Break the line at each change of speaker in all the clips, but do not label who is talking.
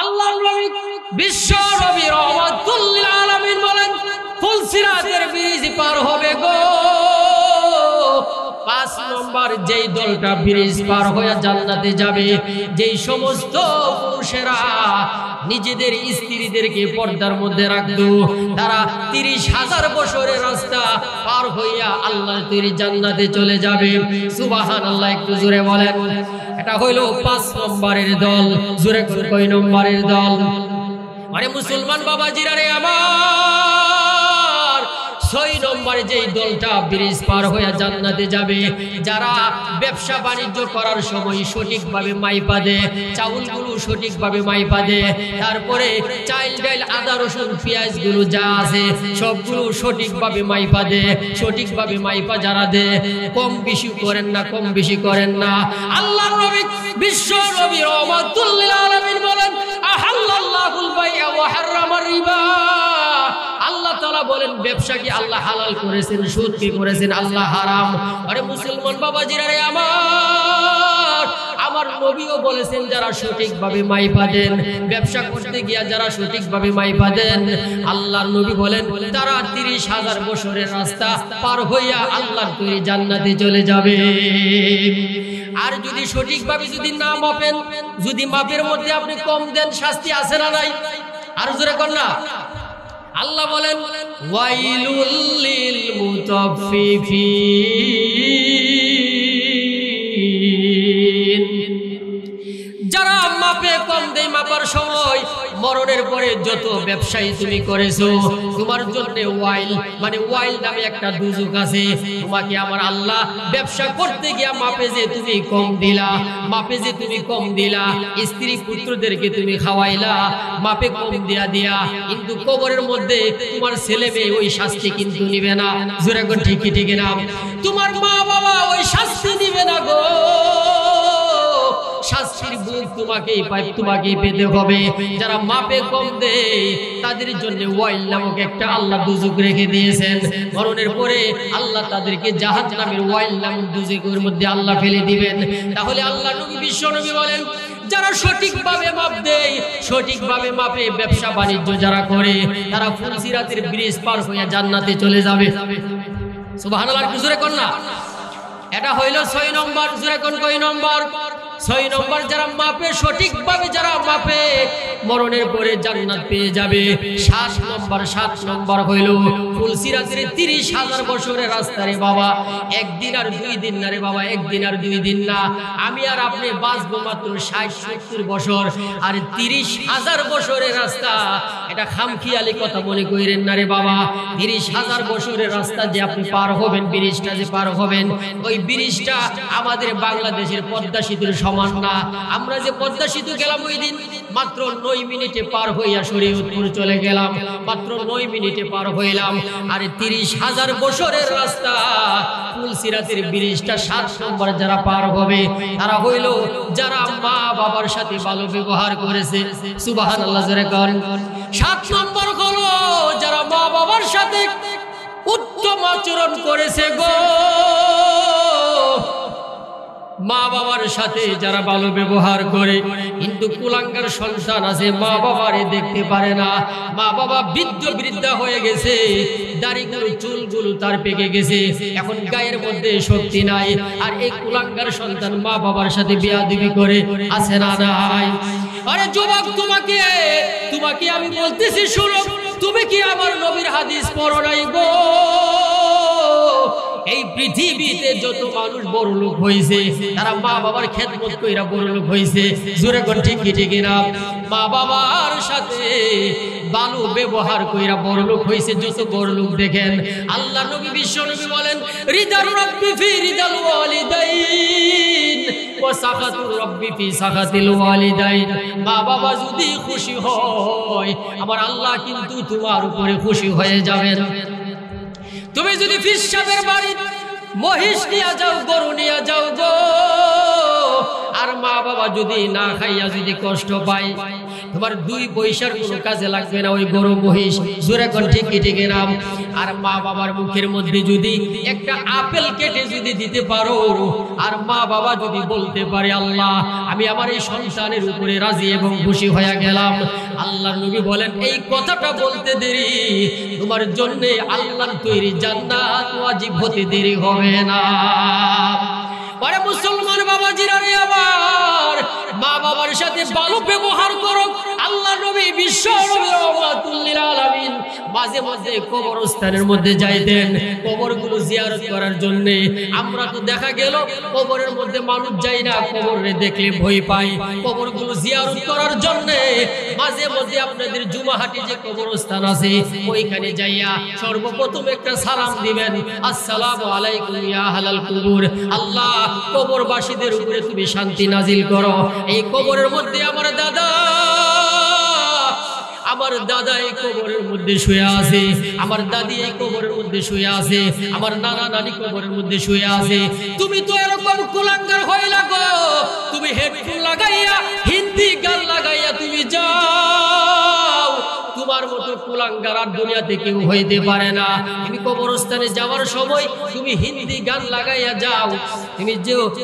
আল্লাহর নবী বিশ্ব নবী রাহমাতুল লিল আলামিন বলেন ফুলসিরাতের ব্রিজ পার হবে গো 5 নম্বর যেই দলটা ব্রিজ পার হয়ে জান্নাতে যাবে, যেই সমস্ত পুরুষেরা নিজেদের স্ত্রীদেরকে পর্দার মধ্যে রাখতো, তারা 30,000 বছরের রাস্তা পার হইয়া আল্লাহর তৈরি জান্নাতে চলে যাবে। সুবহানাল্লাহ, একটু জোরে বলেন। এটা হইল 5 নম্বরের দল। জোরে কয় নম্বরের দল? আরে মুসলমান বাবাজিরা রে আমার, 6 নম্বরে যেই দলটা ব্রিজ পার হয়ে জান্নাতে যাবে, যারা ব্যবসা বাণিজ্য করার সময় সঠিকভাবে মাইপা দেয়, চাউলগুলো সঠিকভাবে মাইপা দেয়, তারপরে চাল ডাল আদা রসুন পেঁয়াজ গুলো যা আছে সবগুলো সঠিকভাবে মাইপা দেয়, সঠিকভাবে মাইপা যারা দেয়, কম বেশি করেন না, কম বেশি করেন না। আল্লাহর নবী বিশ্ব নবী রাহমাতুল লিল আলামিন বলেন আহাল্লাল্লাহুল বাই'a ওয়া হারামার রিবা। আল্লাহ তাআলা বলেন ব্যবসাকে আল্লাহ হালাল করেছেন, সুদ কি করেছেন আল্লাহ হারাম। আরে মুসলমান বাবাজিরা রে আমার নবীও বলেছেন যারা সঠিকভাবে মাইপা দেন, ব্যবসা করতে গিয়া যারা সঠিকভাবে মাইপা দেন, আল্লাহর নবী বলেন তারা 30,000 বছরের রাস্তা পার হইয়া আল্লাহর তৈরি জান্নাতে চলে যাবে। আর যদি সঠিকভাবে যদি না মাপেন, যদি মাপের মধ্যে আপনি কম দেন, শাস্তি আছে না নাই? আর জোরে কর না। আল্লাহ বলেন ওয়াইলুল লিল মুতাফফিফিন, যারা মাপে কম দেয়, মাপার সময় মরণের পরে যত ব্যবসায়ী তুমি করেছো তোমার জন্য ওয়াইল মানে ওয়াইল নামে একটা দুজক আছে। তোমাকে আমার আল্লাহ ব্যবসা করতে গিয়া মাপে যে তুমি কম দিলা, মাপে যে তুমি কম দিলা, স্ত্রী পুত্রদেরকে তুমি খাওয়াইলা মাপে কম দিয়া দিয়া, কিন্তু কবরের মধ্যে তোমার ছেলে মেয়ে ওই শাস্তি কিন্তু নিবে না। জোরে কোন ঠিক ঠিক না? তোমার মা বাবা ওই শাস্তি নিবে না গো, শাস্তির বুক তোমাকেই পেতে হবে। যারা মাপে কম দেয় তাদের জন্য ওয়াইল নামক একটা আল্লাহ দুজক রেখে দিয়েছেন। মরণের পরে আল্লাহ তাদেরকে জাহান্নামের ওয়াইল নামক দুজকের মধ্যে আল্লাহ ফেলে দিবেন। তাহলে আল্লাহ নবী বিশ্ব নবী বলেন যারা সঠিকভাবে মাপ দেয়, সঠিকভাবে মাপে ব্যবসা বাণিজ্য যারা করে, তারা ফুলসিরাতের ব্রিজ পার হয়ে জান্নাতে চলে যাবে। সুবহানাল্লাহ, জোরে কোন না। এটা হইল 6 নম্বর। জোরে কোন কয় নম্বর? 6 নম্বর যারা মাপে, সঠিকভাবে যারা মাপে মরণের পরে জান্নাত পেয়ে যাবে। 7 নম্বর হইল ফুলসিরাতের 30,000 বছরের রাস্তা রে বাবা, একদিন আর 2 দিন না রে বাবা, একদিন আর 2 দিন না। আমি আর আপনি বাঁচবো মাত্র 60-70 বছর, আর 30,000 বছরের রাস্তা এটা খামখিয়ালি কথা মনে করেন না রে বাবা। 30,000 বছরের রাস্তা যে আপনি পার হবেন, ব্রিজটা যে পার হবেন, ওই ব্রিজটা আমাদের বাংলাদেশের পদ্মা সেতুর সমান না। আমরা যে পদ্মা সেতু গেলাম ওই দিন মাত্র 9 মিনিটে পার হইয়া শরীয়তপুর চলে গেলাম, মাত্র 9 মিনিটে পার হইলাম। আর 30,000 বছরের রাস্তা ফুলসিরাতের ব্রিজটা 7 নম্বর যারা পার হবে তারা হইল যারা মা বাবার সাথে ভালো ব্যবহার করেছে। সুবহানাল্লাহ, জোরে করেন। 7 নম্বর হলো যারা মা বাবার সাথে উত্তম আচরণ করেছে গো, মা বাবার সাথে যারা ভালো ব্যবহার করে, কিন্তু কুলাঙ্গার সন্তান আছে মা বাবারে দেখতে পারে না, মা বাবা বৃদ্ধা হয়ে গেছে, দাড়িগুলো চুলগুলো তার পেকে গেছে, এখন গায়ের মধ্যে শক্তি নাই, আর এই কুলাঙ্গার সন্তান মা বাবার সাথে বেয়াদবি করে, আছে না নাই? আরে যুবক, তোমাকে আমি বলতেছি শুনো, তুমি কি আমার নবীর হাদিস পড়ো নাই গো? এই পৃথিবীতে যত মানুষ বড় লোক হয়েছে তারা মা বাবার খেদমত কইরা বড় লোক হয়েছে। জোরে কোন ঠিক ঠিক না? মা বাবার সাথে ভালো ব্যবহার কইরা বড় লোক হয়েছে যত বড় লোক দেখেন। আল্লাহ নবী বিশ্ব নবী বলেন রিদার রাব্বি ফি রিদাল ওয়ালিদাইন ওয়া সাখাতুর রাব্বি ফি সাখাতিল ওয়ালিদাইন। মা বাবা যদি খুশি হয় আমার আল্লাহ কিন্তু তোমার উপরে খুশি হয়ে যাবেন। তুমি যদি ফিসাবের বাড়ি মহিষ নিয়ে যাও, গরু নিয়ে যাও গো, আর মা বাবা যদি না খাইয়া যদি কষ্ট পায়, তোমার 2 পয়সার কোনো কাজে লাগবে না ওই গরু মহিষ, জোরে কোন ঠিক কি ঠিক না? আর মা বাবার মুখের মধ্যে যদি একটা আপেল কেটে যদি দিতে পারো, আর মা বাবা যদি বলতে পারে আল্লাহ আমি আমার এই সন্তানের উপরে রাজি এবং খুশি হয়ে গেলাম, আল্লাহর নবী বলেন এই কথাটা বলতে দেরি তোমার জন্য আল্লাহর তৈরি জান্নাত ওয়াজিব হতে দেরি হবে না। আরে মুসলমান বাবাজিরা রে, আবার মা বাবার সাথে ভালো ব্যবহার করো। আল্লাহ নবী বিশ্ব নবী রাহমাতুল লিল আলামিন মাঝে মাঝে কবরস্থানের মধ্যে যাইতেন কবরগুলো জিয়ারত করার জন্য। আমরা তো দেখা গেল কবরের মধ্যে মানুষ যায় না, কবরে দেখলে ভয় পাই। কবরগুলো জিয়ারত করার জন্য মাঝে মাঝে আপনাদের জুমাহাটি যে কবরস্থান আছে ওইখানে যাইয়া সর্বপ্রথম একটা সালাম দিবেন, আসসালামু আলাইকুম ইয়া আহলাল কুবুর। আল্লাহ কবরবাসীদের উপরে তুমি শান্তি নাজিল করো। এই কবরের মধ্যে আমার দাদা এই কবরের মধ্যে শুয়ে আছে, আমার দাদি এই কবরের মধ্যে শুয়ে আছে, আমার নানা নানি কবরের মধ্যে শুয়ে আছে। তুমি তো এরকম কুলাঙ্গার হইলা গো, তুমি হেডফোন লাগাইয়া হিন্দি গান লাগাইয়া তুমি যাও, তোমার মতো কুলাঙ্গার আর দুনিয়াতে কেউ হইতে পারে না। তুমি কবরস্থানে যাওয়ার সময় তুমি হিন্দি গান লাগাইয়া যাও,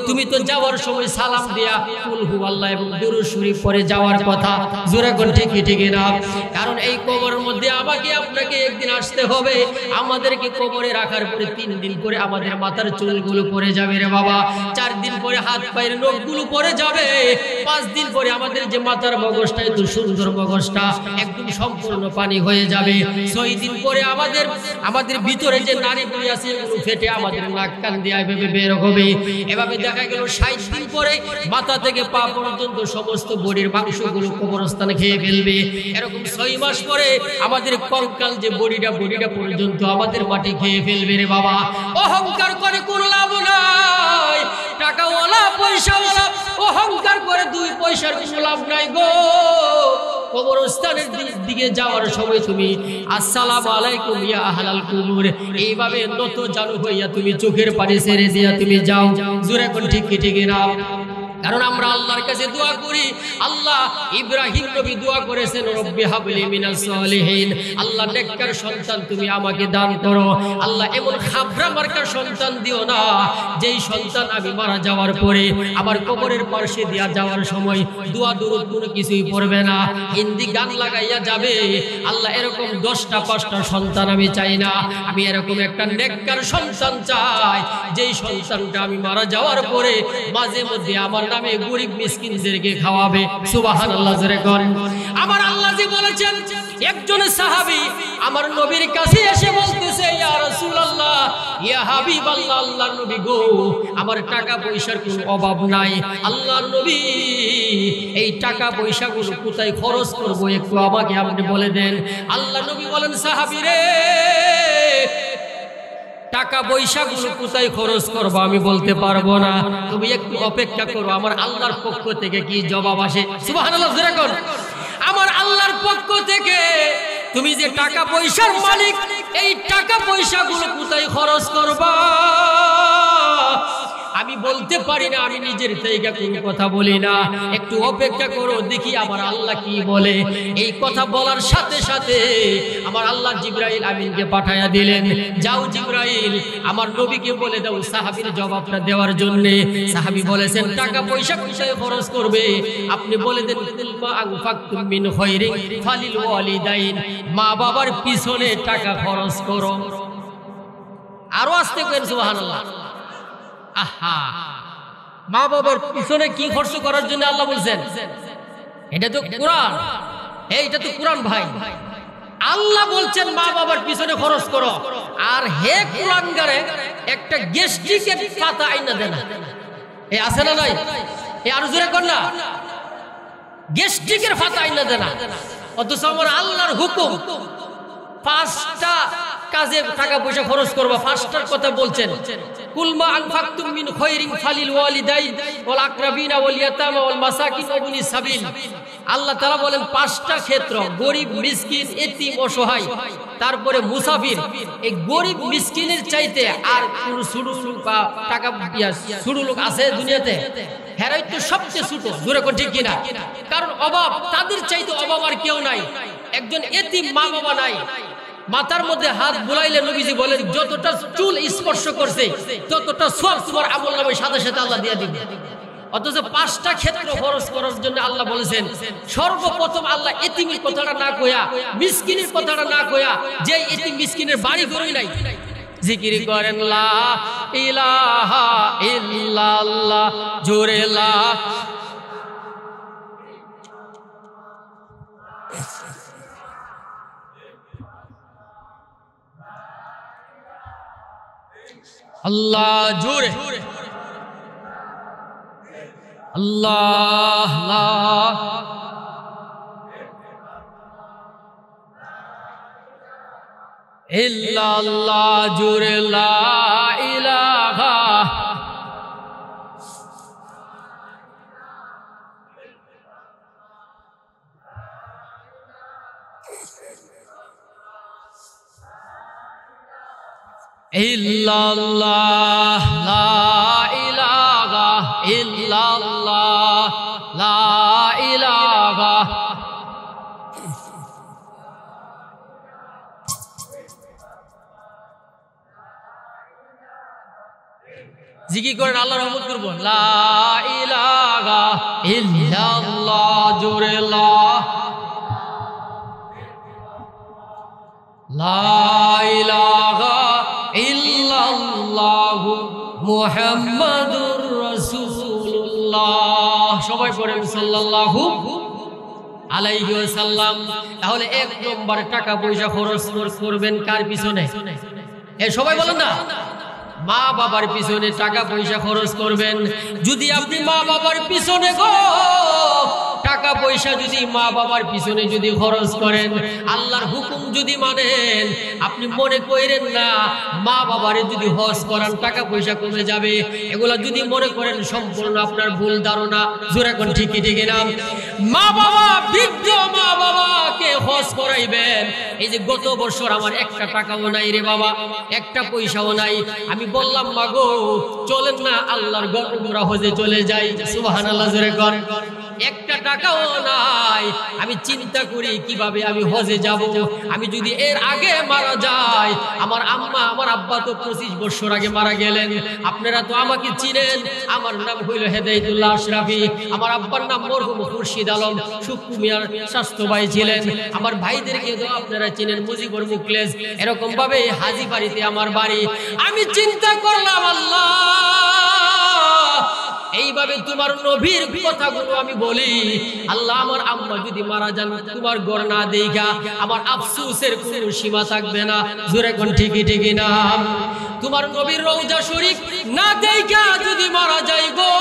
তুমি তো যাওয়ার সময় সালাম দিয়া কুল হুয়াল্লাহ এবং দুরূদ শরীফ পড়ে যাওয়ার কথা, জোরে কোন ঠিক ঠিক না? কারণ এই কবরের মধ্যে আমাকে আপনাকে একদিন আসতে হবে। আমাদেরকে কবরে রাখার পরে 3 দিন পরে আমাদের মাথার চুলগুলো পড়ে যাবে রে বাবা, 4 দিন পরে হাত পায়ের নখগুলো পড়ে যাবে, 5 দিন পরে আমাদের যে মাথার মগজটা এত সুন্দর মগজটা একদম সম্পূর্ণ পানি হয়ে যাবে, 6 দিন পরে আমাদের ভিতরে যে নাড়িগুলো আছে এগুলো ফেটে আমাদের নাক কান দিয়ে এভাবে বের হবে। এভাবে দেখা গেল 60 দিন পরে মাথা থেকে পা পর্যন্ত সমস্ত বডির মাংসগুলো কবরস্থানে খেয়ে ফেলবে। এরকম 6 মাস পরে আমাদের কঙ্কাল যে বডিটা পর্যন্ত আমাদের মাটি খেয়ে ফেলবে রে বাবা। অহংকার করে কোনো লাভ নাই, টাকাওয়ালা পয়সাওয়ালা অহংকার করে 2 পয়সার কোনো লাভ নাই গো। কবরস্থানের দিকে যাওয়ার সময় তুমি আসসালামু আলাইকুম ইয়া আহলাল কুবুর এইভাবে নত জানু হইয়া তুমি চোখের পানি ছেড়ে দিয়া তুমি যাও, জোরে কোন ঠিক কি ঠিক না? কারণ আমরা আল্লাহর কাছে দোয়া করি, আল্লাহ ইব্রাহিম নবী দোয়া করেছেন রব্বি হাবলি মিনাস সলিহিন, আল্লাহ নেককার সন্তান তুমি আমাকে দান করো। আল্লাহ এমন খাবরা মার্কার সন্তান দিও না যেই সন্তান আমি মারা যাওয়ার পরে আমার কবরের পাশে দিয়া যাওয়ার সময় দোয়া দুরূদ কোনো কিছুই পড়বে না, হিন্দি গান লাগাইয়া যাবে। আল্লাহ এরকম 10টা 5টা সন্তান আমি চাই না, আমি এরকম একটা নেককার সন্তান চাই যেই সন্তানটা আমি মারা যাওয়ার পরে মাঝে মধ্যে আমার নামে গরিব মিসকিনদেরকে খাওয়াবে। সুবহানাল্লাহ জোরে করেন। আমার আল্লাহ যে বলেছেন, একজন সাহাবী আমার নবীর কাছে এসে বলতেছে ইয়া রাসূলুল্লাহ ইয়া হাবিবাল্লাহ, আল্লাহর নবী গো আমার টাকা পয়সার কোনো অভাব নাই, আল্লাহর নবী এই টাকা পয়সাগুলো কোথায় খরচ করব একটু আমাকে আপনি বলে দেন। আল্লাহর নবী বলেন সাহাবী রে টাকা পয়সাগুলো কোথায় খরচ করবো আমি বলতে পারবো না, তুমি একটু অপেক্ষা করো আমার আল্লাহর পক্ষ থেকে কি জবাব আসে। সুবহানাল্লাহ জোরে কোন। আমার আল্লাহর পক্ষ থেকে তুমি যে টাকা পয়সার মালিক এই টাকা পয়সাগুলো কোথায় খরচ করবা আমি বলতে পারি না, আমি নিজের থেকে কোনো কথা বলি না, একটু অপেক্ষা করো দেখি আমার আল্লাহ কি বলে। এই কথা বলার সাথে সাথে আমার আল্লাহ জিবরাইল আমিনকে পাঠায়া দিলেন, যাও জিবরাইল আমার নবীকে বলে দাও সাহাবীর জবাবটা দেওয়ার জন্য। সাহাবী বলেছেন টাকা পয়সা কোথায় খরচ করবে আপনি বলে দেন মা আনফাকতুম মিন খায়রিন ফালিল ওয়ালিদাইন, মা বাবার পিছনে টাকা খরচ করো। আরো আস্তে করেন সুবহানাল্লাহ। আহা, মা বাবার পিছনে কি খরচ করার জন্য আল্লাহ বলছেন? এটা তো কোরআন, এইটা তো কোরআন ভাই। আল্লাহ বলছেন মা বাবার পিছনে খরচ করো, আর হে কোরআনগারে একটা গ্যাস্ট্রিকের পাতা আইনা দেন, এই আছে না নাই? এই আরো জোরে কর না, গ্যাস্ট্রিকের পাতা আইনা দেন। অথচ আমার আল্লাহর হুকুম 5টা কাজে টাকা পয়সা খরচ করবা, 5টার কথা বলছেন। কুল মা আনফাকতুম মিন খায়রিন ফালিল ওয়ালিদাইন ওয়াল আকরাবিনা ওয়াল ইয়াতামা ওয়াল মাসাকিন ওয়া ইবনিস সাবিল। আল্লাহ তাআলা বলেন 5টা ক্ষেত্র, গরীব, মিসকিন, এতিম, অসহায়, তারপরে মুসাফির। এই গরীব মিসকিনের চাইতে আর কোন ছোট লোক বা টাকা ছোট লোক আছে দুনিয়াতে? হেরাই তো সবচেয়ে ছোট, জোরে কোন ঠিক কিনা? কারণ অভাব, তাদের চাইতে অভাব আর কেউ নাই। একজন এতিম মা বাবা নাই, মাথার মধ্যে হাত বুলাইলে নবীজি বলেন যতটা চুল স্পর্শ করছে ততটা সওয়াব তোমার আমলনামায় সাথে সাথে আল্লাহ দিয়ে দিবে। অথচ 5টা ক্ষেত্র খরচ করার জন্য আল্লাহ বলেছেন, সর্বপ্রথম আল্লাহ এতিমের কথাটা না কইয়া, মিসকিনের কথাটা না কইয়া, যে এতিম মিসকিনের বাড়ি ঘরই নাই, জিকির করেন লা ইলাহা ইল্লাল্লাহ, জোরে লা। আল্লাহ জোরে আল্লাহ, লা ইল্লাল্লাহ, জোরে লা ইলাহা। ইল্লাল্লাহ, লা ইলাহা ইল্লাল্লাহ, লা ইলাহা। জিকির করেন, আল্লাহর রহমত করব। লা ইলাহা ইল্লাল্লাহ, জোরে লা ইলাহা ইল্লাল্লাহু মুহাম্মাদুর রাসূলুল্লাহ। সবাই পড়েন সাল্লাল্লাহু আলাইহি ওয়াসাল্লাম। তাহলে 1 নম্বরে টাকা পয়সা খরচ করবেন কার পিছনে? এ সবাই বলেন না, মা বাবার পিছনে টাকা পয়সা খরচ করবেন। যদি আপনি মা বাবার পিছনে টাকা পয়সা যদি মা বাবার পিছনে যদি খরচ করেন, আল্লাহর হুকুম যদি মানেন, আপনি মনে করেন না মা বাবারে যদি হজ করান টাকা পয়সা কমে যাবে। এগুলা যদি মনে করেন সম্পূর্ণ আপনার ভুল ধারণা। জোরে কোন ঠিকই ঠিক না? মা বাবা, বৃদ্ধ মা বাবাকে হজ করাইবেন। এই যে গত বছর আমার একটা টাকাও নাই রে বাবা, একটা পয়সাও নাই, আমি বললাম মা গো চলেন না আল্লাহর ঘর উমরা হজে চলে যাই। সুবহানাল্লাহ, জোরে কর। একটা টাকাও নাই। আমি চিন্তা করি কিভাবে আমি হজে যাব। আমি যদি এর আগে মারা যাই, আমার আম্মা আমার আব্বা তো 25 বছর আগে মারা গেলেন। আপনারা তো আমাকে চিনেন, আমার নাম হইল হেদায়েতুল্লাহ আশরাফি, আমার আব্বার নাম মরহুম খুরশিদ আলম শুক্কু মিয়ার স্বাস্থ্য ভাই ছিলেন। আমার ভাইদেরকে তো আপনারা চিনেন, মুজিবুর মুখলেস। এরকম ভাবে হাজী বাড়িতে আমার বাড়ি। আমি চিন্তা করলাম আল্লাহ এইভাবে তোমার নবীর কথাগুলো আমি বলি, আল্লাহ আমার আম্মা যদি মারা যান তোমার ঘর না দেখা আমার আফসোসের কোনো সীমা থাকবে না। জোরে কোন ঠিকই ঠিকই না? তোমার নবীর রওজা শরীফ না দেখা যদি মারা যাই গো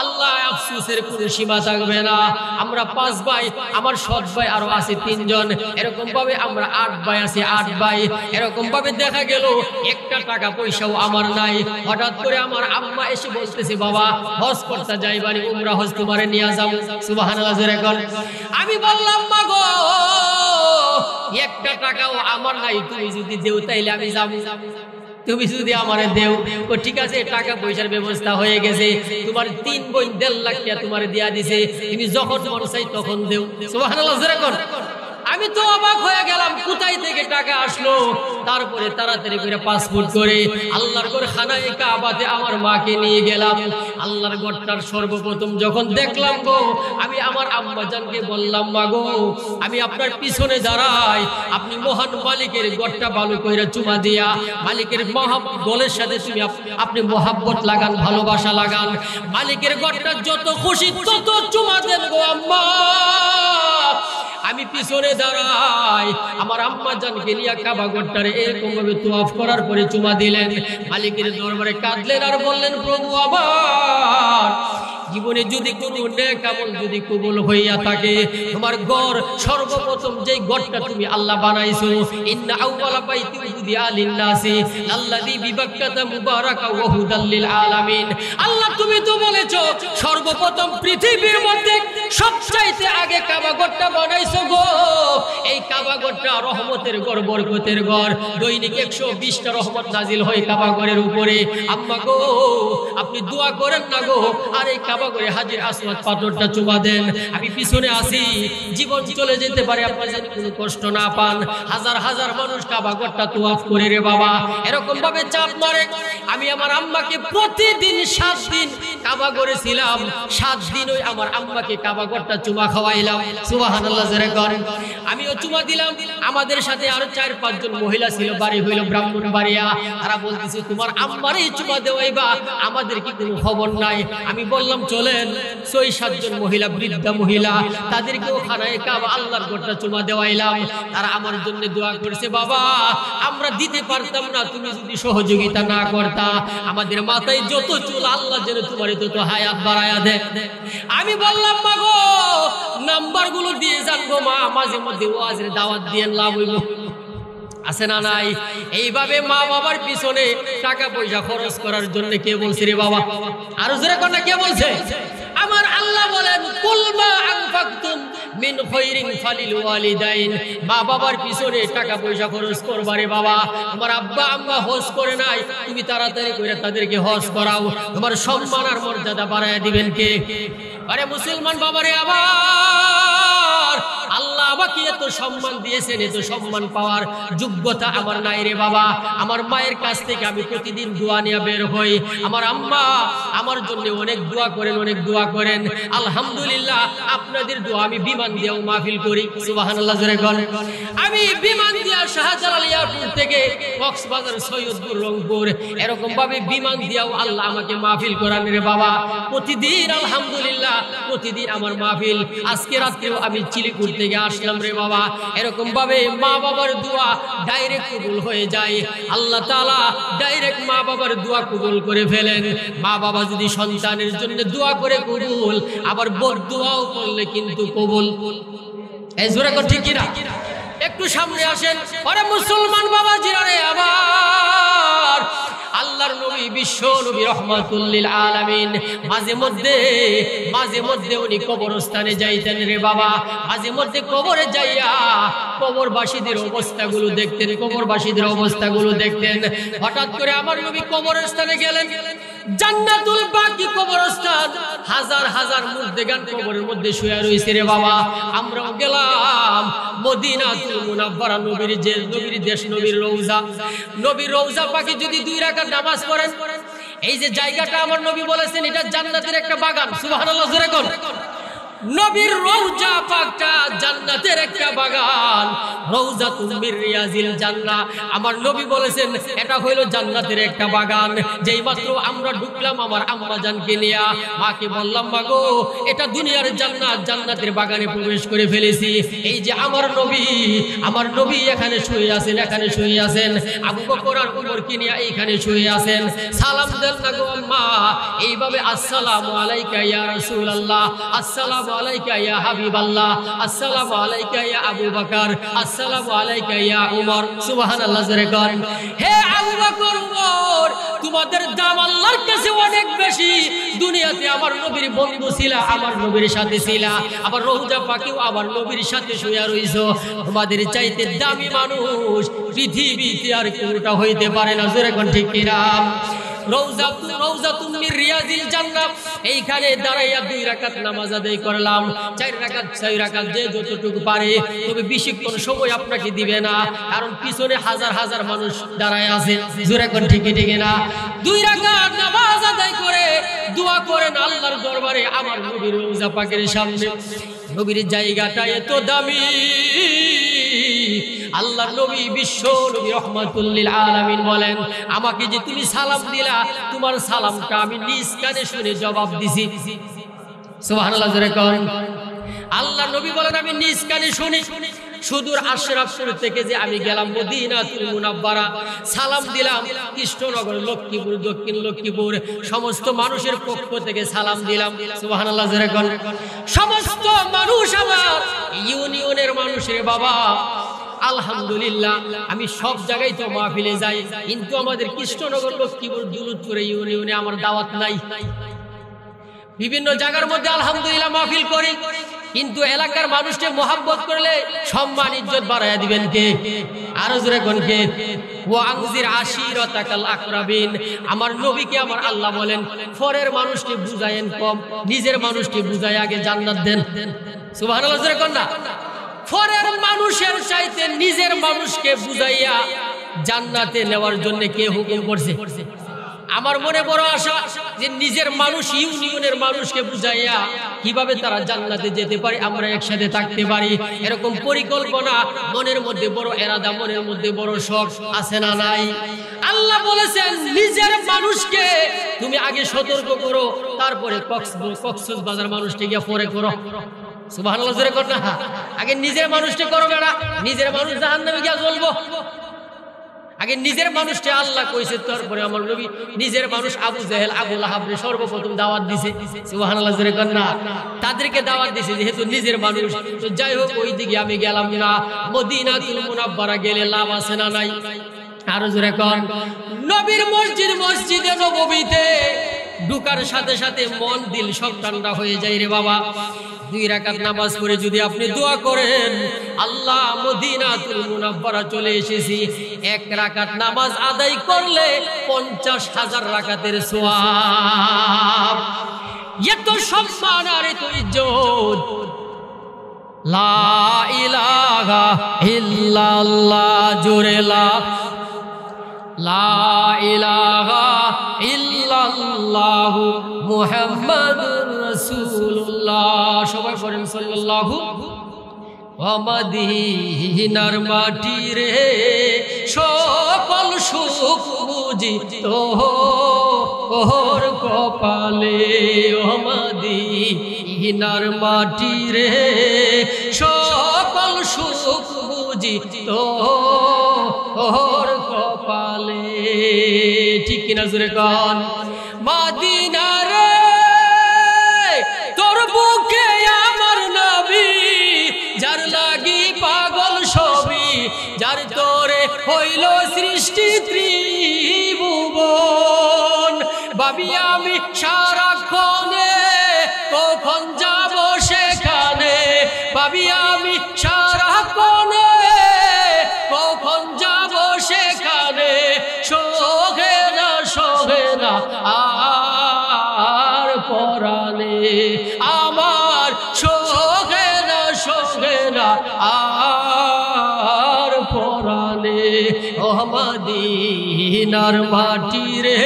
আল্লাহ আফসোসের কোনো সীমা থাকবে না। আমরা 5 ভাই, আমার সৎ ভাই আরো আছে 3 জন, এরকম ভাবে আমরা 8 ভাই আছি 8 ভাই। এরকম ভাবে দেখা গেল একটা টাকা পয়সাও আমার নাই। হঠাৎ করে আমার আম্মা এসে বলতেছে বাবা হজ করতে যাইবানি, উমরা হজ তোমারে নিয়ে যাব। সুবহানাল্লাহ, জোরে কর। আমি বললাম মা গো একটা টাকাও আমার নাই, তুমি যদি দেও তাইলে আমি যাব। তুমি যদি আমারে দেও, ও ঠিক আছে টাকা পয়সার ব্যবস্থা হয়ে গেছে, তোমার 3 বোন 1.5 লাখ টাকা তোমারে দিয়া দিছে, তুমি যখন মন চাই তখন দেও। সুবহানাল্লাহ, জোরে কর। আমি তো অবাক হয়ে গেলাম কোথায় থেকে টাকা আসলো। তারপরে তাড়াতাড়ি করে পাসপোর্ট করে আল্লাহর ঘর খানায়ে কাবাতে আমার মাকে নিয়ে গেলাম। আল্লাহর ঘরটার সর্বপ্রথম যখন দেখলাম গো, আমি আমার আম্মা জানকে বললাম মা গো আমি আপনার পিছনে দাঁড়াই, আপনি মহান মালিকের ঘরটা ভালো কইরা চুমা দিয়া মালিকের গলের সাথে তুমি আপনি মোহাব্বত লাগান, ভালোবাসা লাগান। মালিকের ঘরটা যত খুশি তত চুমা দেন গো আম্মা। আমি পিছনে দাঁড়াই, আমার আম্মা জানকে নিয়ে কাবা ঘরটারে এরকম ভাবে তোয়াফ করার পরে চুমা দিলেন। মালিকের দরবারে কাঁদলেন আর বললেন প্রভু আমার জীবনে যদি কোনো নেক আমল যদি কবুল হইয়া থাকে, তোমার ঘর সর্বপ্রথম যেই ঘরটা তুমি আল্লাহ বানাইছো, ইন্না আউওয়ালা বাইতিন উযিয়া লিন-নাসি লাল্লাযী বিবাক্কাতা মুবারাকা ওয়া হুদাল লিল আলামিন। আল্লাহ তুমি তো বলেছো সর্বপ্রথম পৃথিবীর মধ্যে সবচাইতে আগে কাবা ঘরটা বানাইছো গো। এই কাবা ঘরটা রহমতের ঘর, বরকতের ঘর। দৈনিক 120টা রহমত নাজিল হয় কাবা ঘরের উপরে। আম্মা গো আপনি দোয়া করেন না গো, আর এই কাবা ঘরে হাজির আসওয়াদ পাথরটা চুমা দেন। আমি পিছনে আসি, জীবন চলে যেতে পারে, আপনার যেন কোনো কষ্ট না পান। হাজার হাজার মানুষ কাবা ঘরটা তোয়াফ করে রে বাবা, এরকম ভাবে চাপ মারে। আমি আমার আম্মাকে প্রতিদিন 7 দিন কাবা ঘরে ছিলাম, 7 দিন ওই আমার আম্মাকে কাবা ঘরটা চুমা খাওয়াইলাম। সুবহানাল্লাহ জোরে করেন। আমিও চুমা দিলাম। আমাদের সাথে আরো 4-5 জন মহিলা ছিল, বাড়ি হইল ব্রাহ্মণবাড়িয়া। তারা বলতেছে তোমার আম্মারই চুমা দেওয়াইবা, আমাদের কি কোনো খবর নাই? আমি বললাম চলেন। 6-7 জন মহিলা, বৃদ্ধা মহিলা, তাদেরকেও খানায় কাবা আল্লাহর ঘরটা চুমা দেওয়াইলাম। তারা আমার জন্য দোয়া করছে, বাবা আমরা দিতে পারতাম না, তুমি যদি সহযোগিতা না করতা। আমাদের মাথায় যত চুল, আল্লাহ যেন তোমার তত হায়াত বাড়ায়া দেয়। আমি বললাম মা গো নাম্বারগুলো দিয়ে জানবো মা, মাঝে মধ্যে ওয়াজের দাওয়াত দিয়ে লাভ হইব, আছে না নাই? এইভাবে মা বাবার পিছনে টাকা পয়সা খরচ করার জন্য কে বলছে রে বাবা? আরো জোরে কোন কে বলছে? আমার আল্লাহ বলেন কুল মা আনফাকতুম মিন খায়রিন ফালিল ওয়ালিদাইন। মা বাবার পিছনে টাকা পয়সা খরচ করবা রে বাবা। তোমার আব্বা আম্মা হজ করে নাই, তুমি তাড়াতাড়ি করে তাদেরকে হজ করাও। তোমার সম্মান আর মর্যাদা বাড়ায়া দিবেন কে? আরে মুসলমান বাবারে, আবার আল্লাহ আমাকে এত সম্মান দিয়েছেন, এত সম্মান পাওয়ার যোগ্যতা আমার নাই রে বাবা। আমার মায়ের কাছ থেকে আমি প্রতিদিন দোয়া নিয়ে বের হই। আমার আম্মা আমার জন্য অনেক দোয়া করেন, অনেক দোয়া করেন। আলহামদুলিল্লাহ আপনাদের দোয়া আমি বিমান দিয়েও মাহফিল করি। সুবহানাল্লাহ জোরে বলেন। আমি বিমান দিয়া শাহজালাল এয়ারপোর্ট থেকে কক্সবাজার, সৈয়দপুর, রংপুর, এরকম ভাবে বিমান দিয়াও আল্লাহ আমাকে মাহফিল করান রে বাবা। প্রতিদিন আলহামদুলিল্লাহ, প্রতিদিন আমার মাহফিল। আজকে রাত্রেও আমি চিলিকুট থেকে আসলাম রে বাবা। এরকম ভাবে মা বাবার দোয়া ডাইরেক্ট কবুল হয়ে যায়। আল্লাহ তাআলা ডাইরেক্ট মা বাবার দোয়া কবুল করে ফেলেন। মা বাবা যদি সন্তানের জন্য দোয়া করে কবুল, আবার বদদোয়াও করলে কিন্তু কবুল। এই জোরে কোন ঠিক কিনা? একটু সামনে আসেন। আরে মুসলমান বাবা জিরারে, আবার আল্লাহর নবী, বিশ্ব নবী রহমাতুল লিল আলামিন মাঝে মধ্যে উনি কবরস্থানে যাইতেন রে বাবা। মাঝে মধ্যে কবরে যাইয়া কবরবাসীদের অবস্থাগুলো দেখতেন, কবরবাসীদের অবস্থাগুলো দেখতেন। হঠাৎ করে আমার নবী কবরস্থানে গেলেন। জান্নাতুল বাকি কবরস্থান, হাজার হাজার মুর্দেগান কবরের মধ্যে শুয়ে রয়েছে রে বাবা। আমরাও গেলাম মদিনাতুল মুনাওয়ারা, নবীর যে নবীর দেশ, নবীর রওজা পাকে যদি 2 রাকাত নামাজ পড়েন, এই যে জায়গাটা আমার নবী বলেছেন এটা জান্নাতের একটা বাগান। সুবহানাল্লাহ জোরে কোন। নবীর রওজা পাকটা জান্নাতের একটা বাগান, রওজাতুম মির রিয়াজিল জান্নাহ। আমার নবী বলেছেন এটা হলো জান্নাতের একটা বাগান। যেই মাত্র আমরা ঢুকলাম আমার আম্মা জানকে নিয়া, মাকে বললাম মা গো এটা দুনিয়ার জান্নাত, জান্নাতের বাগানে প্রবেশ করে ফেলেছি। এই যে আমার নবী এখানে শুয়ে আছেন, এখানে শুয়ে আছেন। আবু বকর আর ওমর কে নিয়া এইখানে শুয়ে আছেন। সালাম দেন না গো আম্মা। এইভাবে আসসালামু আলাইকা ইয়া রাসূলুল্লাহ, আসসালামু আলাইকা ইয়া হাবিবাল্লাহ, আসসালামু আলাইকা ইয়া আবু বকর, আসসালামু আলাইকা ইয়া উমর। সুবহানাল্লাহ জোরে করেন। হে আবু বকর, উমর, তোমাদের দাম আল্লাহর কাছে অনেক বেশি। দুনিয়াতে আমার নবীর বন্ধু ছিলা, আমার নবীর সাথে ছিলা, আবার রওজা পাকেও আমার নবীর সাথে শুয়ে রইছো। তোমাদের চাইতে দামি মানুষ পৃথিবীতে আর কোনটা হইতে পারে না। জোরে কোন ঠিক কিনা? রওজাতুম মির রিয়াজিল জান্নাহ। এইখানে দাঁড়াইয়া 2 রাকাত নামাজ আদায় করলাম। 4 রাকাত 6 রাকাত যে যতটুকু পারে, তবে বেশিক্ষণ সময় আপনাকে দিবে না, কারণ পিছনে হাজার হাজার মানুষ দাঁড়ায় আছে। জোরে কোন ঠিক না? 2 রাকাত নামাজ আদায় করে দোয়া করেন আল্লাহর দরবারে আমার নবীর রওজা পাকের সামনে। নবীর জায়গাটা এত দামি। আল্লাহর নবী, বিশ্ব নবী রহমাতুল লিল আলামিন বলেন আমাকে যে তুমি সালাম দিলা, তোমার সালামটা আমি নিজ কানে শুনে জবাব দিছি। সুবহানাল্লাহ জোরে কোন। আল্লাহর নবী বলেন আমি নিজ কানে শুনি। সুদূর আশরাফপুর থেকে যে আমি গেলাম মদিনাতুল মুনাব্বারা, সালাম দিলাম কৃষ্ণনগর, লক্ষ্মীপুর, দক্ষিণ লক্ষ্মীপুর, সমস্ত মানুষের পক্ষ থেকে সালাম দিলাম। সুবহানাল্লাহ জোরে কোন। সমস্ত মানুষ আমার ইউনিয়নের মানুষের বাবা, আলহামদুলিল্লাহ আমি সব জায়গায় তো মাহফিলে যাই, কিন্তু আমাদের কৃষ্ণনগর, লক্ষ্মীপুর, দুলুদপুরে ইউনিয়নে আমার দাওয়াত নাই। বিভিন্ন জায়গার মধ্যে আলহামদুলিল্লাহ মাহফিল করি, কিন্তু এলাকার মানুষকে মোহাব্বত করলে সম্মান ইজ্জত বাড়াইয়া দিবেন কে? আরো জোরে কোন কে? ওয়া আনজির আশিরাতাকাল আকরাবিন। আমার নবীকে আমার আল্লাহ বলেন, পরের মানুষকে বুঝায়েন কম, নিজের মানুষকে বুঝায় আগে জান্নাত দেন। সুবহানাল্লাহ জোরে কোন না। পরের মানুষের চাইতে নিজের মানুষকে বুঝাইয়া জান্নাতে নেওয়ার জন্য কে হুকুম করছে? আমার মনে বড় আশা যে নিজের মানুষ, ইউনিয়নের মানুষকে বুঝাইয়া কিভাবে তারা জান্নাতে যেতে পারে, আমরা একসাথে থাকতে পারি, এরকম পরিকল্পনা মনের মধ্যে বড় এরাদা, মনের মধ্যে বড় শখ আছে না নাই? আল্লাহ বলেছেন নিজের মানুষকে তুমি আগে সতর্ক করো, তারপরে কক্সবাজার মানুষকে গিয়ে পরে করো। সুবহানাল্লাহ জোরে কর না। আগে নিজের মানুষকে করো বেড়া, নিজের মানুষ জাহান্নামে গিয়া জ্বলবো। আগে নিজের মানুষকে আল্লাহ কইছে, তারপরে আমার নবী নিজের মানুষ আবু জেহেল, আবু লাহাবরে সর্বপ্রথম দাওয়াত দিছে। সুবহানাল্লাহ জোরে কর না। তাদেরকে দাওয়াত দিছে যেহেতু নিজের মানুষ। তো যাই হোক, ওই দিকে আমি গেলাম না। মদিনাতুল মুনাব্বারা গেলে লাভ আছে না নাই? আরো জোরে কর। নবীর মসজিদ, মসজিদে নববীতে ঢুকার সাথে সাথে মন দিল সব ঠান্ডা হয়ে যায় রে বাবা। 2 রাকাত নামাজ পড়ে যদি আপনি দোয়া করেন, আল্লাহ মদিনাতুল মুনাব্বারা চলে এসেছি, 1 রাকাত নামাজ আদায় করলে 50,000 রাকাতের সওয়াব। এত সম্মান আর এত ইজ্জত, লা ইলাহা ইল্লাল্লাহ, জোরে লা ইলাহা ইল্লাল্লাহু মুহাম্মাদুর রাসূলুল্লাহ। সবাই পড়েন সাল্লাল্লাহু। মদিনার মাটি রে সকল সুখ বুঝি তোর কপালে, মদিনার মাটি রে সকল সুখ বুঝি তোর কপালে। ঠিক কিনা জোরে কান। মদিনা রে তোর বুকে আমার নবী, যার লাগি পাগল সবই, যার তোরে হইল সৃষ্টি ত্রিভুবন। ভাবি আমি সারাক্ষণে কখন যাব সেখানে, ভাবি আমি সারাক্ষণে কখন যাব সেখানে, সোহে না আর পরাণে আমার, সোহে না আর পরাণে। ও মদিনার মাটি রে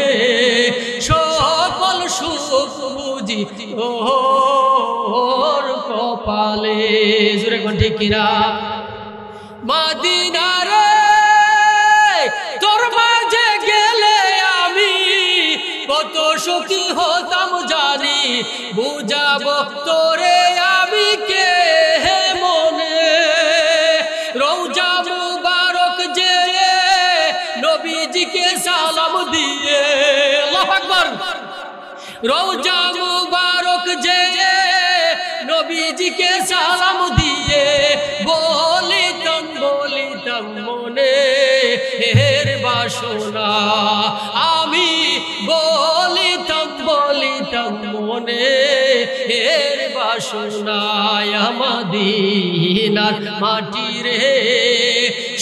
সকল সুখ বুঝি তোর কপালে। জোরে কোন ঠিক কিনা? মদিনা রে তোর মাঝে গেলে আমি কত সুখী হতাম জানি, বুঝাবো তোরে আমি কে মনে। রওজা মুবারক যে নবীজিকে সালাম দিয়ে, আল্লাহু আকবার। রওজা মুবারক যে নবীজিকে সালাম দিয়ে বলিতাম মনে হের বাসনা, আমি বলিতাম মনে হের বাসনা। মদিনার মাটি রে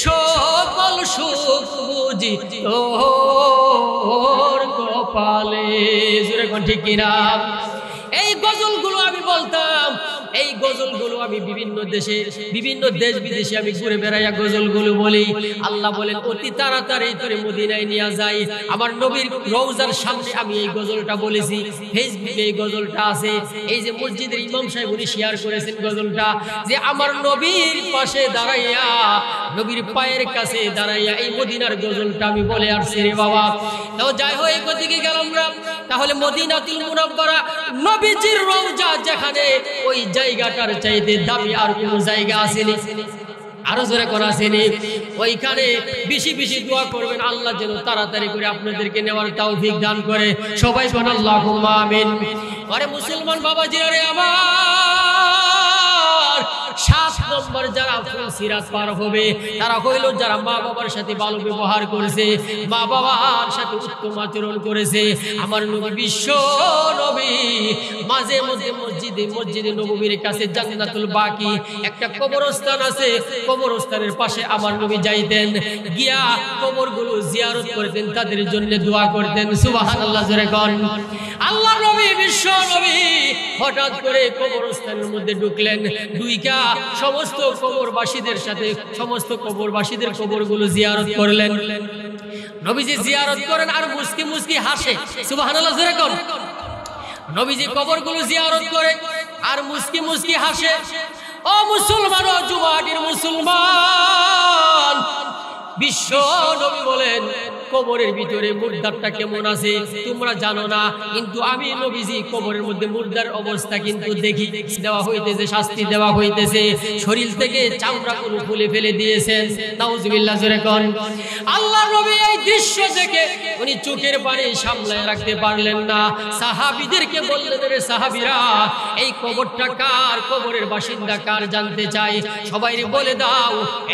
সকল সুখ বুঝি তোর কপালে। জোরে কোন ঠিক কিনা? এই গজলগুলো আমি বলতাম, এই গজলগুলো আমি বিভিন্ন দেশে, বিভিন্ন দেশ বিদেশে আমি ঘুরে বেড়াইয়া গজলগুলো বলি। আল্লাহ বলেন অতি তাড়াতাড়ি তোরে মদিনায় নিয়ে যাই। আমার নবীর রওজার সামনে আমি এই গজলটা বলেছি, ফেসবুকে এই গজলটা আছে। এই যে মসজিদের ইমাম সাহেব উনি শেয়ার করেছেন গজলটা, যে আমার নবীর পাশে দাঁড়াইয়া, নবীর পায়ের কাছে দাঁড়াইয়া এই মদিনার গজলটা আমি বলে আসছি রে বাবা। তাও যাই হোক, এই দিকে গেলাম না। তাহলে মদিনাতুল মুনাব্বারা নবীজির রওজা যেখানে, ওই জায়গাটার চাইতে দামি আর কোন জায়গা আসেনি? আরো জোরে কোন আসেনি? ওইখানে বেশি বেশি দোয়া করবেন, আল্লাহ যেন তাড়াতাড়ি করে আপনাদেরকে নেওয়ার তৌফিক দান করে। সবাই বলেন আল্লাহুম্মা আমিন। আরে মুসলমান বাবাজি, আরে আমার 7 নম্বর যারা সিরাত পার হবে তারা হইল যারা মা বাবার সাথে ভালো ব্যবহার করেছে, মা বাবার সাথে উত্তম আচরণ করেছে। আমার নবী বিশ্ব নবী মাঝে মধ্যে মসজিদে নববীর কাছে জান্নাতুল বাকি একটা কবরস্থান আছে, কবরস্থানের পাশে আমার নবী যাইতেন, গিয়া কবরগুলো জিয়ারত করতেন, তাদের জন্য দোয়া করতেন। সুবহানাল্লাহ জোরে কোন। আল্লাহ নবী বিশ্ব নবী হঠাৎ করে কবরস্থানের মধ্যে ঢুকলেন, দুইটা সমস্ত কবরবাসীদের সাথে সমস্ত কবরবাসীদের কবরগুলো জিয়ারত করলেন। নবীজি জিয়ারত করেন আর মুস্কি মুস্কি হাসে। সুবহানাল্লাহ জোরে কোন। নবীজি কবরগুলো জিয়ারত করে আর মুস্কি মুস্কি হাসে। ও মুসলমান, ও জুমাটির মুসলমান, বিশ্ব নবী বলেন কবরের ভিতরে মুর্দারটা কেমন আছে তোমরা জানো না, কিন্তু আমি নবীজি কবরের মধ্যে মুর্দার অবস্থা কিন্তু দেখি। দেওয়া হইতেছে, শাস্তি দেওয়া হইতেছে, শরীর থেকে চামড়াগুলো খুলে ফেলে দিয়েছেন। নাউজুবিল্লাহ জোরে কোন। আল্লাহর নবী এই দৃশ্য দেখে উনি চোখের পানি সামলায় রাখতে পারলেন না। সাহাবীদেরকে বললেন, রে সাহাবীরা, এই কবরটা কার, কবরের বাসিন্দা কার জানতে চাই, সবাই বলে দাও,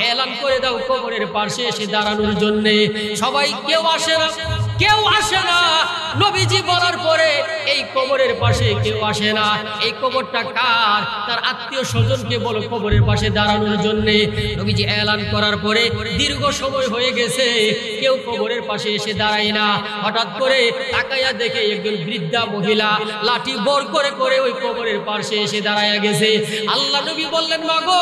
এলান করে দাও কবরের পাশে এসে দাঁড়ানোর জন্য। সবাই কেউ আসে না, কেউ আসে না। নবীজি বলার পরে এই কবরের পাশে কেউ আসে না। এই কবরটা কার, তার আত্মীয় স্বজনকে বলো কবরের পাশে দাঁড়ানোর জন্য। নবীজি এলান করার পরে দীর্ঘ সময় হয়ে গেছে, কেউ কবরের পাশে এসে দাঁড়ায় না। হঠাৎ করে তাকাইয়া দেখে একজন বৃদ্ধা মহিলা লাঠি বর করে করে ওই কবরের পাশে এসে দাঁড়াইয়া গেছে। আল্লাহ নবী বললেন, মাগো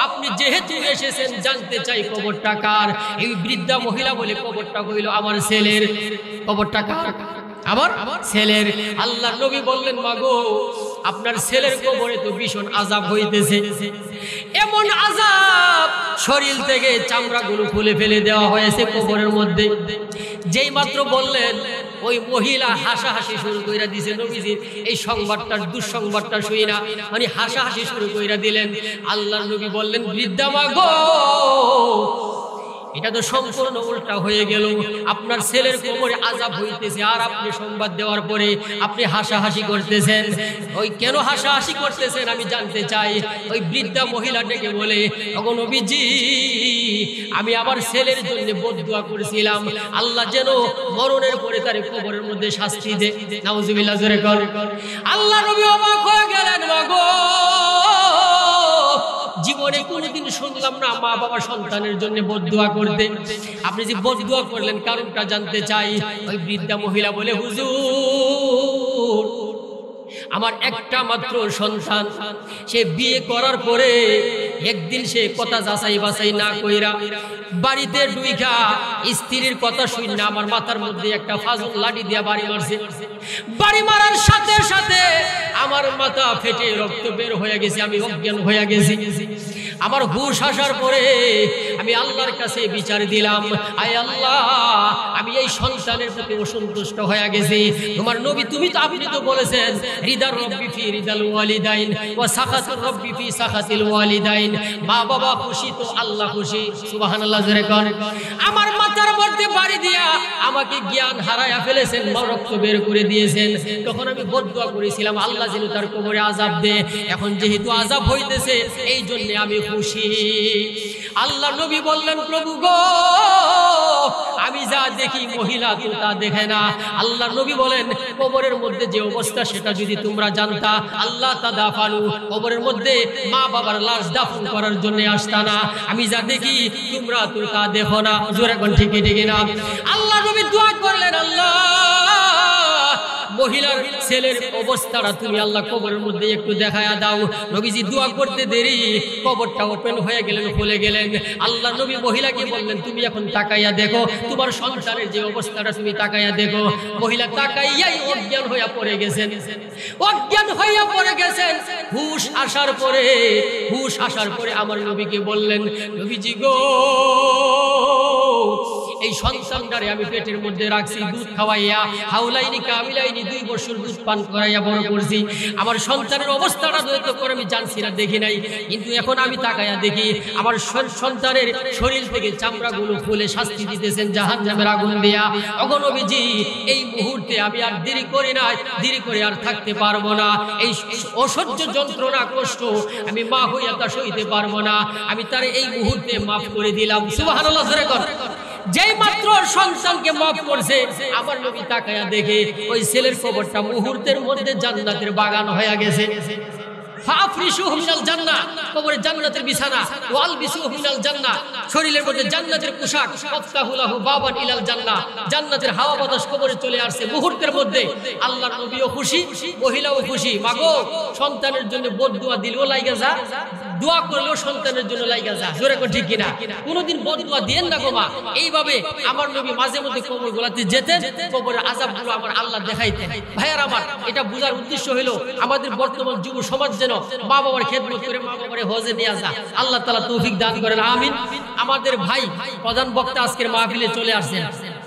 আপনি যেহেতু এসেছেন জানতে চাই কবরটা কার। এই বৃদ্ধা মহিলা বলে, কবরটা হইল আমার ছেলের। কবরটা কার? আমার ছেলের। আল্লাহর নবী বললেন, মাগো আপনার ছেলের কবরে তো ভীষণ আযাব হইতেছে, এমন আযাব শরীর থেকে চামড়াগুলো খুলে ফেলে দেওয়া হয়েছে কবরের মধ্যে। যেই মাত্র বললেন ওই মহিলা হাসাহাসি শুরু কইরা দিছে। নবীজির এই সংবাদটার দুঃসংবাদটা শুই না মানে হাসাহাসি শুরু কইরা দিলেন। আল্লাহর নবী বললেন, বৃদ্ধা মা গো, এটা তো সম্পূর্ণ উল্টা হয়ে গেল। আপনার ছেলের কবরে আযাব হইতেছে আর আপনি সংবাদ দেওয়ার পরে আপনি হাসাহাসি করতেছেন। ওই কেন হাসাহাসি করতেছেন আমি জানতে চাই। ওই বৃদ্ধা মহিলা ডেকে বলে, ওগো নবীজি, আমি আমার ছেলের জন্য বদদুয়া করেছিলাম, আল্লাহ যেন মরণের পরে তার কবরের মধ্যে শাস্তি দেয়। নাউজুবিল্লাহ জোরে কর। আল্লাহ নবী অবাক হয়ে গেলেন, মাগো জীবনে কোনদিন শুনলাম না মা বাবা সন্তানের জন্য বদদুয়া করতে। আপনি যে বদদুয়া করলেন কারণটা জানতে চাই। ওই বৃদ্ধা মহিলা বলে, হুজুর আমার একটা মাত্র সন্তান, সে বিয়ে করার পরে একদিন সে কথা যাচাই বাছাই না কইরা বাড়িতে ঢুইকা স্ত্রীর কথা শুন না আমার মাথার মধ্যে একটা ফাজল লাঠি দিয়া বাড়ি মারছে। বাড়ি মারার সাথে সাথে আমার মাথা ফেটে রক্ত বের হয়ে গেছে, আমি অজ্ঞান হয়ে গেছি। আমার হুশ আসার পরে আমি আল্লাহর কাছে বিচার দিলাম, আয় আল্লাহ আমি এই সন্তানের প্রতি অসন্তুষ্ট হয়ে গেছি। তোমার নবী আপনি তো বলেছেন, রিদার রব্বি ফি রিদাল ওয়ালিদাইন ওয়া সাখাতুর রব্বি ফি সাখাতিল ওয়ালিদাইন। মা বাবা খুশি তো আল্লাহ খুশি। সুবহানাল্লাহ জোরে কোন। আমার মাথার মধ্যে বাড়ি দিয়া আমাকে জ্ঞান হারায়া ফেলেছেন, রক্ত বের করে দিয়েছেন। তখন আমি বদদুয়া করেছিলাম আল্লাহ যেন তার কবরে আযাব দেয়। এখন যেহেতু আযাব হইতেছে এই জন্য আমি খুশি। আল্লাহ নবী বললেন, প্রভু গো আমি যা দেখি মহিলা তো তা দেখে না। আল্লাহ নবী বলেন, কবরের মধ্যে যে অবস্থা সেটা যদি তোমরা জানতা, আল্লাহ তাদাফানু, কবরের মধ্যে মা বাবার লাশ দাফন করার জন্য আসতা না। আমি যা দেখি তোমরা তো তা দেখো না। জোরে কোন ঠিক ঠিক না? আল্লাহ নবী দোয়া করলেন, আল্লাহ মহিলার ছেলের অবস্থাটা তুমি আল্লাহ কবরের মধ্যে একটু দেখায়া দাও। নবীজি দোয়া করতে দেরি কবরটা ওপেন হয়ে গেলেন, খুলে গেলেন। আল্লাহ নবী মহিলাকে বললেন, তুমি এখন তাকাইয়া দেখো তোমার সন্তানের যে অবস্থাটা, তুমি তাকাইয়া দেখো। মহিলা তাকাইয়াই অজ্ঞান হইয়া পড়ে গেছেন, অজ্ঞান হইয়া পড়ে গেছেন। হুশ আসার পরে আমার নবীকে বললেন, নবীজি গো এই সন্তানটারে আমি পেটের মধ্যে রাখছি, দুধ খাওয়াইয়া হাউলাইনি কামিলাইনি 2 বছর দুধ পান করাইয়া বড় করছি। আমার সন্তানের অবস্থাটা দৈত্য করে আমি জানছি না, দেখি নাই, কিন্তু এখন আমি তাকাইয়া দেখি আমার সন্তানের শরীর থেকে চামড়াগুলো খুলে শাস্তি দিতেছেন জাহান্নামের আগুন দিয়া। ওগো নবীজি, এই মুহূর্তে আমি আর দেরি করি না, দেরি করে আর থাকতে পারবো না। এই অসহ্য যন্ত্রণা কষ্ট আমি মা হইয়া তা সইতে পারবো না, আমি তার এই মুহূর্তে মাফ করে দিলাম। সুবহানাল্লাহ জোরে কর। যেই মাত্র সন্তানকে মাফ করছে, আমার নবী তাকায়া দেখে ওই ছেলের কবরটা মুহূর্তের মধ্যে জান্নাতের বাগান হয়ে গেছে। ফাফরিশুহু মিনাল জান্নাহ, কবরে জান্নাতের বিছানা, ওয়ালবিসুহু মিনাল জান্নাহ, শরীরের মধ্যে জান্নাতের পোশাক, ওয়াফতাহু লাহু বাবান ইলাল জান্নাহ, জান্নাতের হাওয়া বাতাস কবরে চলে আসছে মুহূর্তের মধ্যে। আল্লাহর নবীও খুশি, মহিলাও খুশি। মাগো, সন্তানের জন্য বদদুয়া দিলেও লাইগা যা, দোয়া করলেও সন্তানের জন্য লাইগা যা। জোরে কর ঠিক কিনা? কোনোদিন বদদুয়া দেন না গো মা। এইভাবে আমার নবী মাঝে মধ্যে কবর গোলাতে যেতেন, কবরের আযাবগুলো আমার আল্লাহ দেখাইতেন। ভাইয়ার আমার, এটা বোঝার উদ্দেশ্য হলো আমাদের বর্তমান যুব সমাজ যেন মা বাবার খেদমত করে মা বাবার হজে নিয়ে আসা। আল্লাহ তাআলা তৌফিক দান করেন, আমিন। আমাদের ভাই প্রধান বক্তা আজকের মাহফিলে চলে আসছেন।